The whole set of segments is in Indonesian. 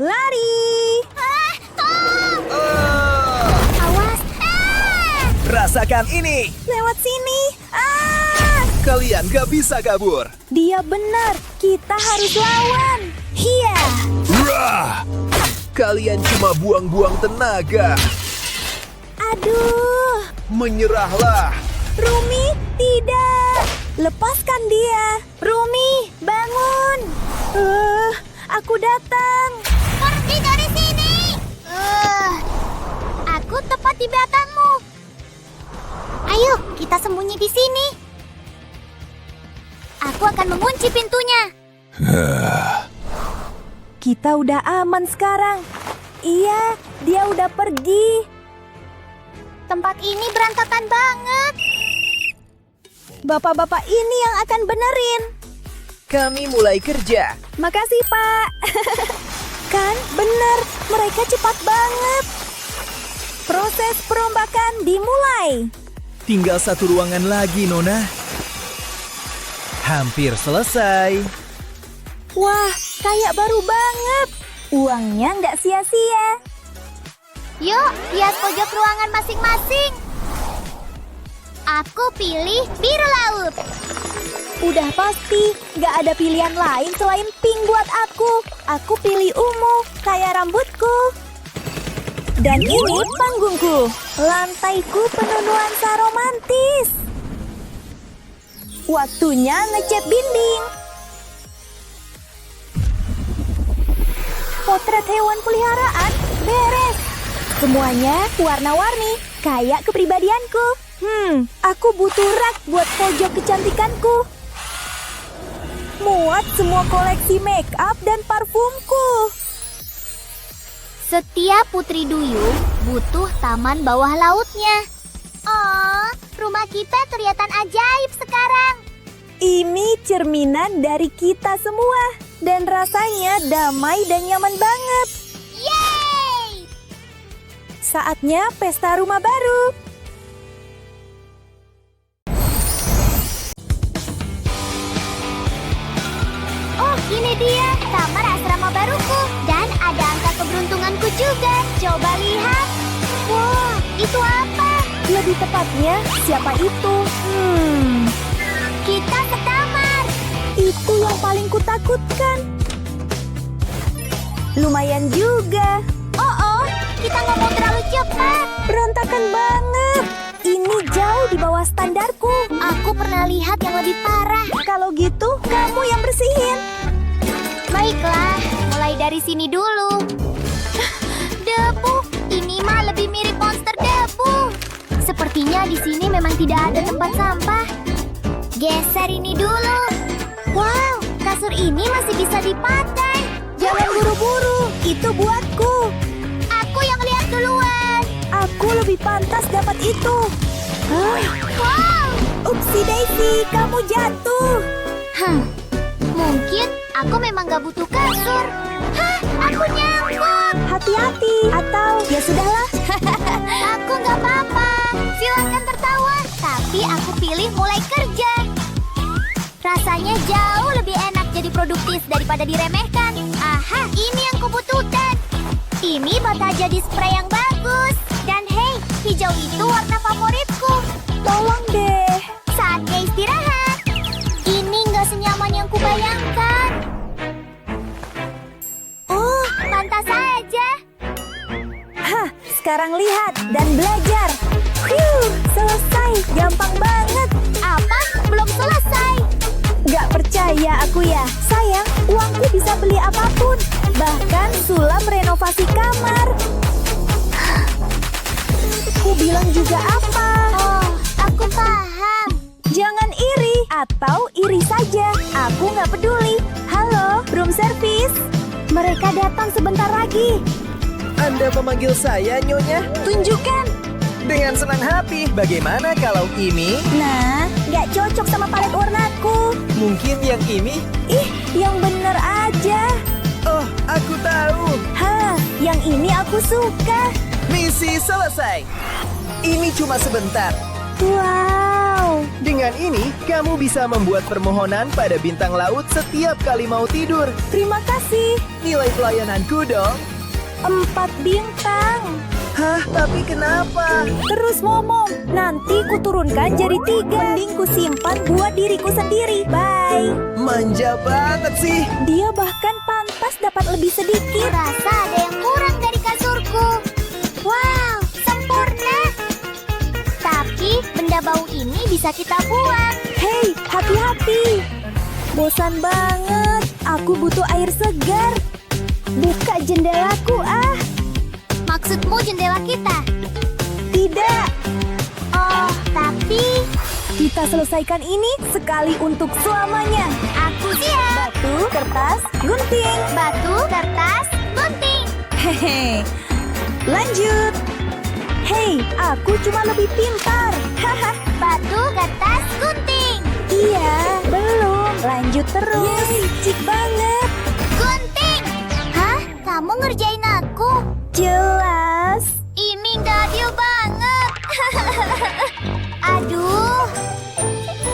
Lari! Awas! Rasakan ini. Lewat sini! Kalian gak bisa kabur. Dia benar, kita harus lawan! Hiya! Rah! Kalian cuma buang-buang tenaga. Aduh! Menyerahlah. Rumi, tidak! Lepaskan dia! Rumi, bangun! Aku datang! Pergi dari sini! Aku tepat di belakangmu. Ayo, kita sembunyi di sini. Aku akan mengunci pintunya. Kita udah aman sekarang. Iya, dia udah pergi. Tempat ini berantakan banget. Bapak-bapak ini yang akan benerin. Kami mulai kerja. Makasih, Pak. Kan, bener. Mereka cepat banget. Proses perombakan dimulai. Tinggal satu ruangan lagi, Nona. Hampir selesai. Wah, kayak baru banget. Uangnya nggak sia-sia. Yuk, lihat pojok ruangan masing-masing. Aku pilih biru laut. Udah pasti, nggak ada pilihan lain selain pink buat aku. Aku pilih ungu, kayak rambutku. Dan ini panggungku. Lantaiku penuh nuansa romantis. Waktunya ngecat dinding. Potret hewan peliharaan beres. Semuanya warna-warni, kayak kepribadianku. Aku butuh rak buat pojok kecantikanku. Muat semua koleksi make up dan parfumku. Setiap putri duyung butuh taman bawah lautnya. Oh, rumah kita kelihatan ajaib sekarang. Ini cerminan dari kita semua. Dan rasanya damai dan nyaman banget. Yeay! Saatnya pesta rumah baru. Oh, ini dia kamar asrama baruku. Dan ada angka keberuntunganku juga. Coba lihat. Wah, itu apa? Lebih tepatnya, siapa itu? Kita ke kamar. Itu yang paling kutakutkan. Lumayan juga. Oh, kita nggak mau terlalu cepat. Berantakan banget. Ini jauh di bawah standarku. Aku pernah lihat yang lebih parah. Kalau gitu, kamu yang bersihin. Baiklah, mulai dari sini dulu. Debu, ini mah lebih mirip monster debu. Sepertinya di sini memang tidak ada tempat sampah. Geser ini dulu. Wow, kasur ini masih bisa dipakai. Jangan buru-buru, itu buatku. Aku yang lihat duluan. Aku lebih pantas dapat itu. Wow, Upsi Daisy, kamu jatuh. mungkin aku memang gak butuh kasur. Hah, aku nyangkut. Hati-hati, atau ya sudahlah. Aku gak apa-apa. Silakan tertawa. Tapi aku pilih mulai kerja. Rasanya jauh lebih enak jadi produktif daripada diremehkan. Aha, ini yang kubutuhkan. Ini bakal jadi spray yang bagus. Dan hey, hijau itu warna favoritku. Tolong deh. Saatnya istirahat. Ini nggak senyaman yang kubayangkan. Oh, pantas saja. Sekarang lihat dan belajar. Selesai. Gampang banget. Apa? Belum selesai. Gak percaya aku ya. Sayang, uangku bisa beli apapun. Bahkan sulam renovasi kamar. Ku bilang juga apa? Oh, aku paham. Jangan iri atau iri saja. Aku nggak peduli. Halo, room service. Mereka datang sebentar lagi. Anda memanggil saya, Nyonya? Tunjukkan. Dengan senang hati. Bagaimana kalau ini? Nah, nggak cocok sama palet warnaku. Mungkin yang ini? Ih, yang bener aja. Oh, aku tahu. Yang ini aku suka. Misi selesai. Ini cuma sebentar. Wow, Dengan ini, kamu bisa membuat permohonan pada bintang laut setiap kali mau tidur. Terima kasih. Nilai pelayananku dong. 4 bintang. Hah, tapi kenapa? Terus ngomong, nanti kuturunkan jadi 3. Mending ku simpan buat diriku sendiri. Bye. Manja banget sih. Dia bahkan pantas dapat lebih sedikit. Kurasa ada yang kurang dari kasurku. Wow, sempurna. Tapi benda bau ini bisa kita buang. Hei, hati-hati. Bosan banget. Aku butuh air segar. Buka jendelaku, ah. Maksudmu jendela kita? Tidak. Oh, tapi Kita selesaikan ini sekali untuk selamanya. aku siap. Batu, kertas, gunting. Batu, kertas, gunting. Hehe. Lanjut. Hei, aku cuma lebih pintar. Haha. Batu, kertas, gunting. Iya, belum. Lanjut terus. Yeay, licik banget. Gunting. Hah? Kamu ngerjain aku? Jelas. Ini nggak adil banget. Aduh.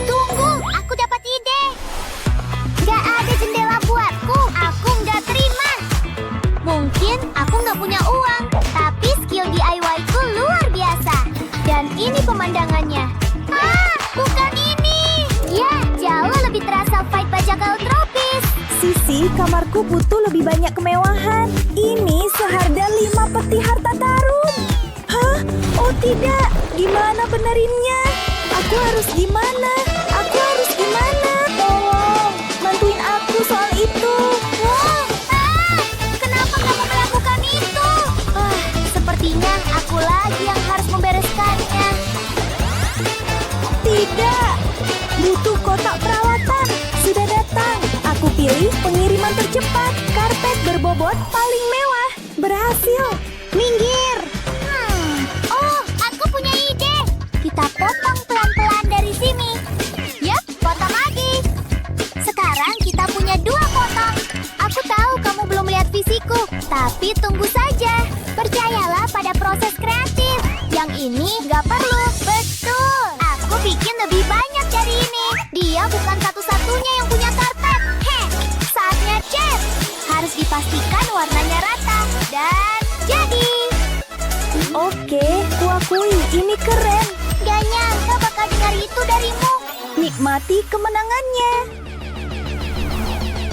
Tunggu, aku dapat ide. Nggak ada jendela buatku. Aku nggak terima. Mungkin aku nggak punya uang, tapi skill DIY ku luar biasa. Dan ini pemandangannya. Ah, bukan ini. Ya, jauh lebih terasa fight bajak laut tropis. Sisi, kamarku butuh lebih banyak kemewahan. Ini seharga 5 peti harta karun. Hah? Oh tidak. Gimana benerinnya? Aku harus gimana? Aku harus gimana? Tolong, bantuin aku soal itu. Wow, kenapa kamu melakukan itu? Sepertinya aku lagi yang harus membereskannya. Tidak. Butuh kotak perawatan. Sudah datang. Aku pilih pengiriman tercepat. Karpet berbobot paling mewah. Berhasil. Minggir. Oh, aku punya ide. Kita potong pelan-pelan dari sini. Yap, potong lagi. Sekarang kita punya 2 potong. Aku tahu kamu belum lihat visiku, tapi tunggu saja. Percayalah pada proses kreatif. Yang ini nggak perlu. Betul. Aku bikin lebih banyak dari ini. Dia bukan satu-satunya yang punya karpet. Saatnya cat. Harus dipastikan warnanya rata. Dan jadi. Oke, kuakui ini keren. Gak nyangka bakal dengar itu darimu. Nikmati kemenangannya.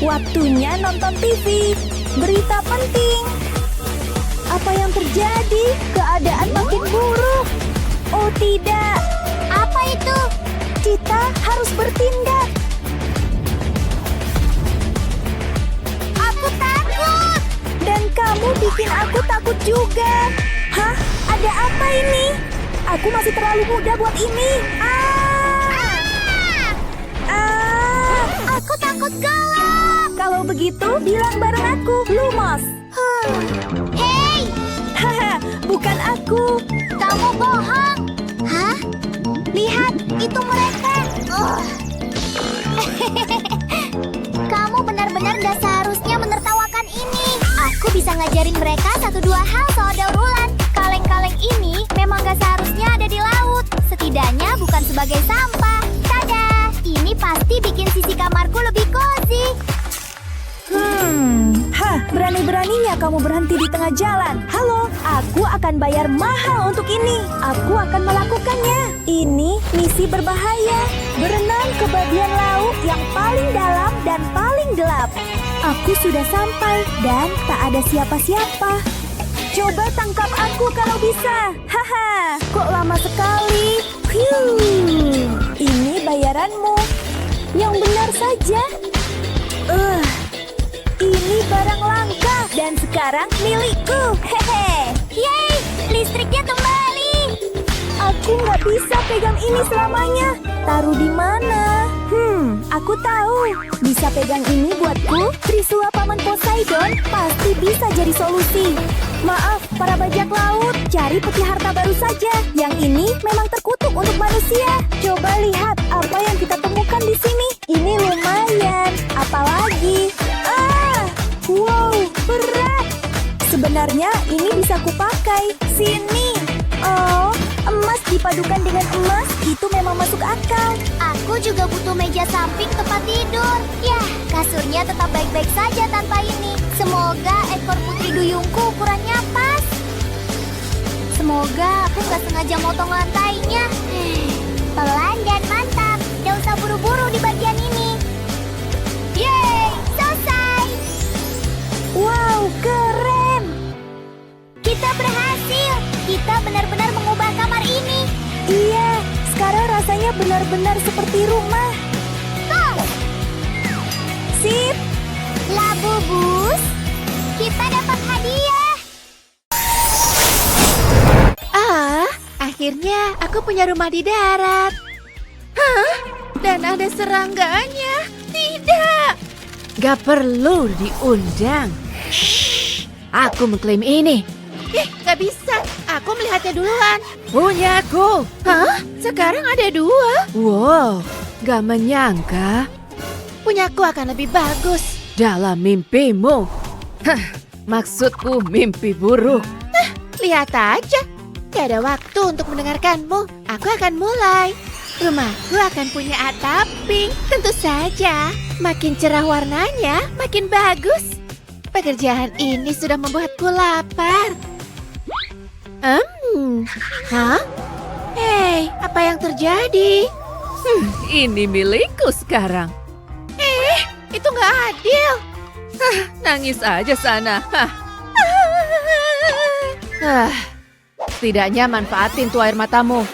Waktunya nonton TV. Berita penting. Apa yang terjadi? Keadaan makin buruk. Oh tidak. Apa itu? Kita harus bertindak. Aku takut. Dan kamu bikin aku takut juga. Hah? Ada apa ini? Aku masih terlalu muda buat ini. Aku takut gelap. Kalau begitu, bilang bareng aku, Lumos. Hei, Haha, bukan aku. kamu bohong. Hah? Lihat, itu mereka. Kamu benar-benar gak seharusnya menertawakan ini. Aku bisa ngajarin mereka 1-2 hal soal daur ulang. Kaleng-kaleng ini memang gak seharusnya ada di laut. Setidaknya bukan sebagai sampah. Tada! Ini pasti bikin sisi kamarku lebih cozy. Berani-beraninya kamu berhenti di tengah jalan. Halo, aku akan bayar mahal untuk ini. Aku akan melakukannya. Ini misi berbahaya. Berenang ke bagian laut yang paling dalam dan paling gelap. Aku sudah sampai dan tak ada siapa-siapa. Coba tangkap aku kalau bisa. Haha, kok lama sekali. Ini bayaranmu. Yang benar saja. Ini barang langka dan sekarang milikku. Hehe. Yeay, listriknya kembali. Aku nggak bisa pegang ini selamanya. Taruh di mana? Aku tahu. Bisa pegang ini buatku. Trisula Paman Poseidon pasti bisa jadi solusi. Maaf, para bajak laut. Cari peti harta baru saja. Yang ini memang terkutuk untuk manusia. Coba lihat apa yang kita temukan di sini. Ini lumayan. Apalagi? Wow, berat. Sebenarnya ini bisa kupakai. Sini. Oh, Emas dipadukan dengan emas, itu memang masuk akal. Aku juga butuh meja samping tempat tidur. Yah, kasurnya tetap baik-baik saja tanpa ini. Semoga ekor putri duyungku ukurannya pas. Semoga aku nggak sengaja motong lantainya. Pelan dan mantap. Gak usah buru-buru di bagian ini. Yeay, selesai. Wow, keren! Kita berhasil. Kita benar-benar mengubah kamar ini. Iya, sekarang rasanya benar-benar seperti rumah. Tuh, Sip! labu bus. Kita dapat hadiah. Akhirnya aku punya rumah di darat. Hah? Dan ada serangganya? Tidak. Gak perlu diundang. Shh, aku mengklaim ini. Gak bisa. Aku melihatnya duluan. Punyaku. Hah? Sekarang ada 2? Wow, gak menyangka. Punyaku akan lebih bagus. Dalam mimpimu. Hah, maksudku mimpi buruk. Lihat aja. Gak ada waktu untuk mendengarkanmu. Aku akan mulai. Rumahku akan punya atap pink. Tentu saja. Makin cerah warnanya, makin bagus. Pekerjaan ini sudah membuatku lapar. Hah? Hei, apa yang terjadi? Ini milikku sekarang. Itu nggak adil. Nangis aja sana. Setidaknya manfaatin tuh air matamu.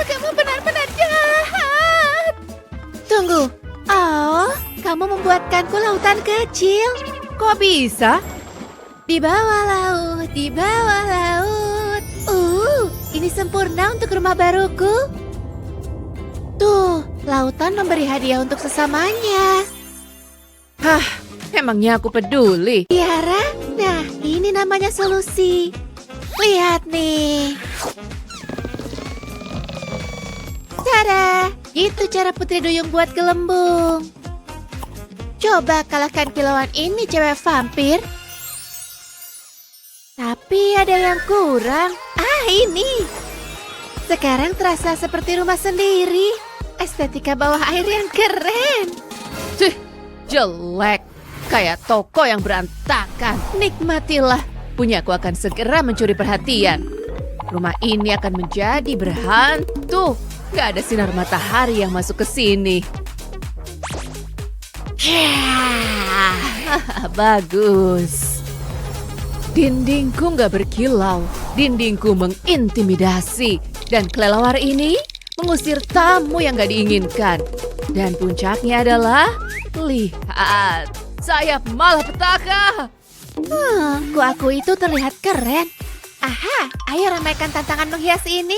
Kamu benar-benar jahat. Tunggu. Oh, kamu membuatkanku lautan kecil. Kok bisa? Di bawah laut, di bawah laut. Ini sempurna untuk rumah baruku. Tuh, lautan memberi hadiah untuk sesamanya. Hah, emangnya aku peduli? Tiara, nah ini namanya solusi. Lihat nih. Tada, itu cara Putri Duyung buat gelembung. Coba kalahkan kilauan ini cewek vampir. Tapi ada yang kurang. Ini. Sekarang terasa seperti rumah sendiri. Estetika bawah air yang keren. Cih, jelek. Kayak toko yang berantakan. Nikmatilah. Punyaku akan segera mencuri perhatian. Rumah ini akan menjadi berhantu. Gak ada sinar matahari yang masuk ke sini. Bagus. Dindingku gak berkilau. Dindingku mengintimidasi. Dan kelelawar ini mengusir tamu yang gak diinginkan. Dan puncaknya adalah, lihat, sayap malapetaka. Kuaku itu terlihat keren. Aha, ayo ramaikan tantangan menghias ini.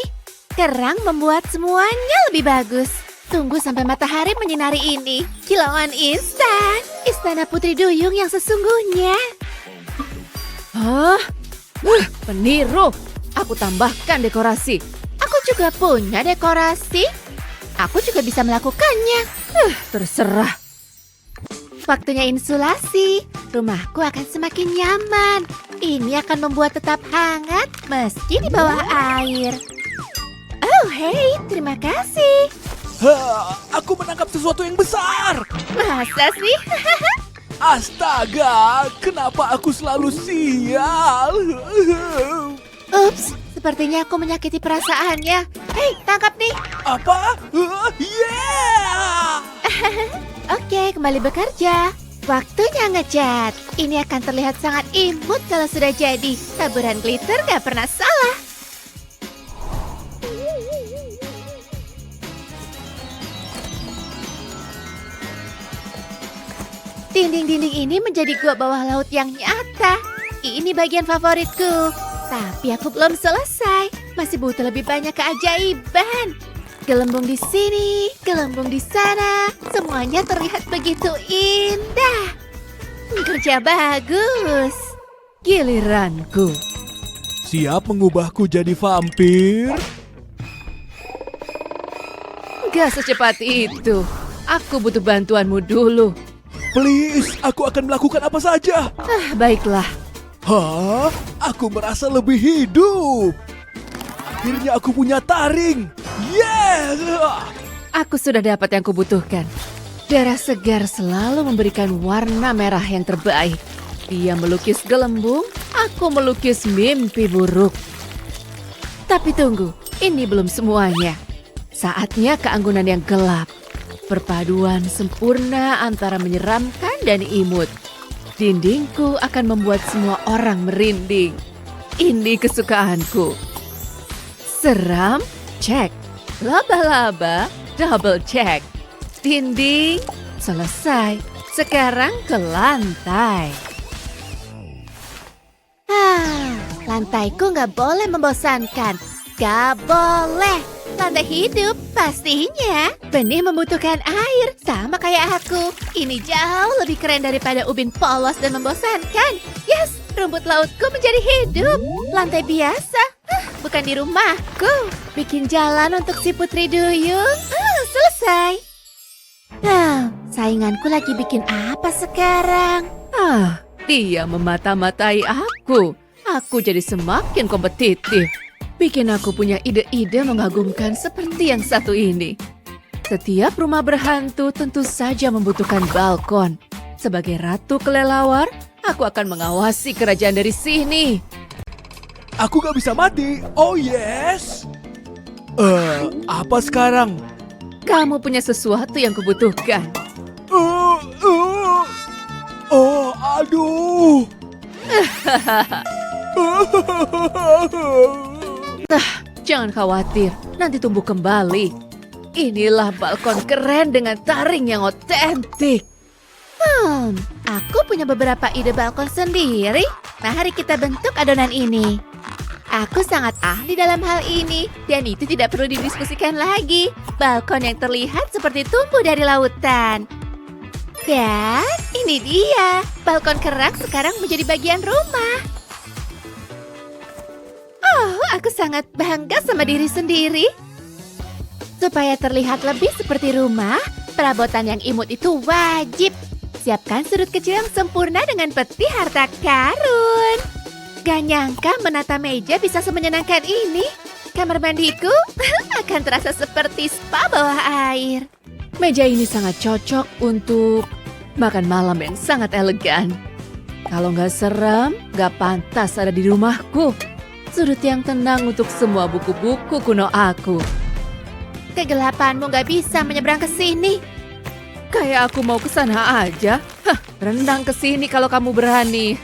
Kerang membuat semuanya lebih bagus. Tunggu sampai matahari menyinari ini. Kilauan instan. Istana Putri Duyung yang sesungguhnya. Hah? Peniru. Aku tambahkan dekorasi. Aku juga punya dekorasi. Aku juga bisa melakukannya. Terserah. Waktunya insulasi. Rumahku akan semakin nyaman. Ini akan membuat tetap hangat meski di bawah air. Oh, hei, terima kasih. Aku menangkap sesuatu yang besar. Masa sih? Astaga, kenapa aku selalu sial? Ups, sepertinya aku menyakiti perasaannya. Hei, tangkap nih. Apa? Yeah! Oke, kembali bekerja. Waktunya ngecat. Ini akan terlihat sangat imut kalau sudah jadi. Taburan glitter gak pernah salah. Dinding-dinding ini menjadi gua bawah laut yang nyata. Ini bagian favoritku. Tapi aku belum selesai. Masih butuh lebih banyak keajaiban. Gelembung di sini, gelembung di sana. Semuanya terlihat begitu indah. Kerja bagus. Giliranku. Siap mengubahku jadi vampir? Gak secepat itu. Aku butuh bantuanmu dulu. Please, aku akan melakukan apa saja. Baiklah. Hah? Aku merasa lebih hidup. Akhirnya aku punya taring. Yes! Aku sudah dapat yang kubutuhkan. Darah segar selalu memberikan warna merah yang terbaik. Dia melukis gelembung, aku melukis mimpi buruk. Tapi tunggu, ini belum semuanya. Saatnya keanggunan yang gelap. Perpaduan sempurna antara menyeramkan dan imut. Dindingku akan membuat semua orang merinding. Ini kesukaanku. Seram, cek. Laba-laba, double check. Dinding, selesai. Sekarang ke lantai. Lantaiku nggak boleh membosankan. Gak boleh. Lantai hidup, pastinya. Benih membutuhkan air, sama kayak aku. Ini jauh lebih keren daripada ubin polos dan membosankan. Yes, rumput lautku menjadi hidup. Lantai biasa, bukan di rumahku. Bikin jalan untuk si putri duyung. Selesai. Sainganku lagi bikin apa sekarang? Dia memata-matai aku. Aku jadi semakin kompetitif. Bikin aku punya ide-ide mengagumkan seperti yang satu ini. Setiap rumah berhantu tentu saja membutuhkan balkon. Sebagai ratu kelelawar, aku akan mengawasi kerajaan dari sini. Aku gak bisa mati. Oh yes. Apa sekarang? Kamu punya sesuatu yang kubutuhkan. Oh, aduh. Jangan khawatir, nanti tumbuh kembali. Inilah balkon keren dengan taring yang otentik. Aku punya beberapa ide balkon sendiri. Mari kita bentuk adonan ini. Aku sangat ahli dalam hal ini, dan itu tidak perlu didiskusikan lagi. Balkon yang terlihat seperti tumbuh dari lautan. Dan ini dia, balkon kerang sekarang menjadi bagian rumah. Oh, aku sangat bangga sama diri sendiri. Supaya terlihat lebih seperti rumah, perabotan yang imut itu wajib. Siapkan sudut kecil yang sempurna dengan peti harta karun. Gak nyangka menata meja bisa semenyenangkan ini. Kamar mandiku akan terasa seperti spa bawah air. Meja ini sangat cocok untuk makan malam yang sangat elegan. Kalau nggak seram, nggak pantas ada di rumahku. Sudut yang tenang untuk semua buku-buku kuno aku. Kegelapanmu gak bisa menyeberang ke sini. Kayak aku mau ke sana aja. Rendang ke sini kalau kamu berani.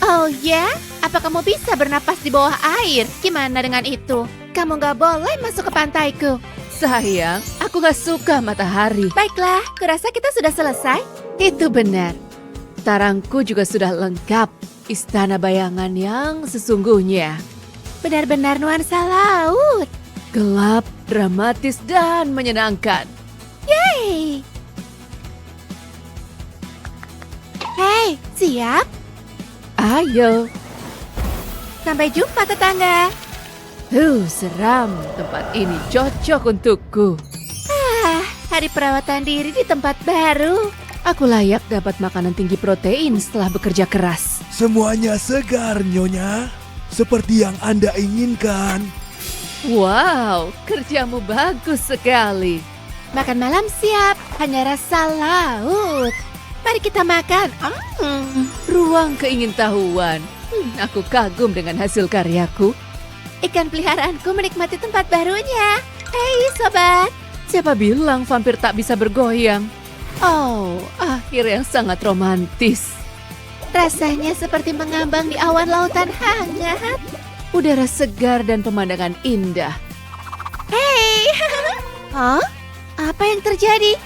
Oh ya? Apa kamu bisa bernapas di bawah air? Gimana dengan itu? Kamu gak boleh masuk ke pantaiku. Sayang, aku gak suka matahari. Baiklah, kurasa kita sudah selesai. Itu benar. Tarangku juga sudah lengkap. Istana bayangan yang sesungguhnya. Benar-benar nuansa laut. Gelap, dramatis, dan menyenangkan. Yeay! Hei, siap? Ayo. Sampai jumpa tetangga. Seram. Tempat ini cocok untukku. Hari perawatan diri di tempat baru. Aku layak dapat makanan tinggi protein setelah bekerja keras. Semuanya segar, Nyonya. Seperti yang Anda inginkan. Wow, kerjamu bagus sekali. Makan malam siap, hanya rasa laut. Mari kita makan. Ruang keingintahuan. Aku kagum dengan hasil karyaku. Ikan peliharaanku menikmati tempat barunya. Hei sobat. Siapa bilang vampir tak bisa bergoyang? Oh, akhir yang sangat romantis. Rasanya seperti mengambang di awan lautan hangat. Udara segar dan pemandangan indah. Hei, Hah? Apa yang terjadi?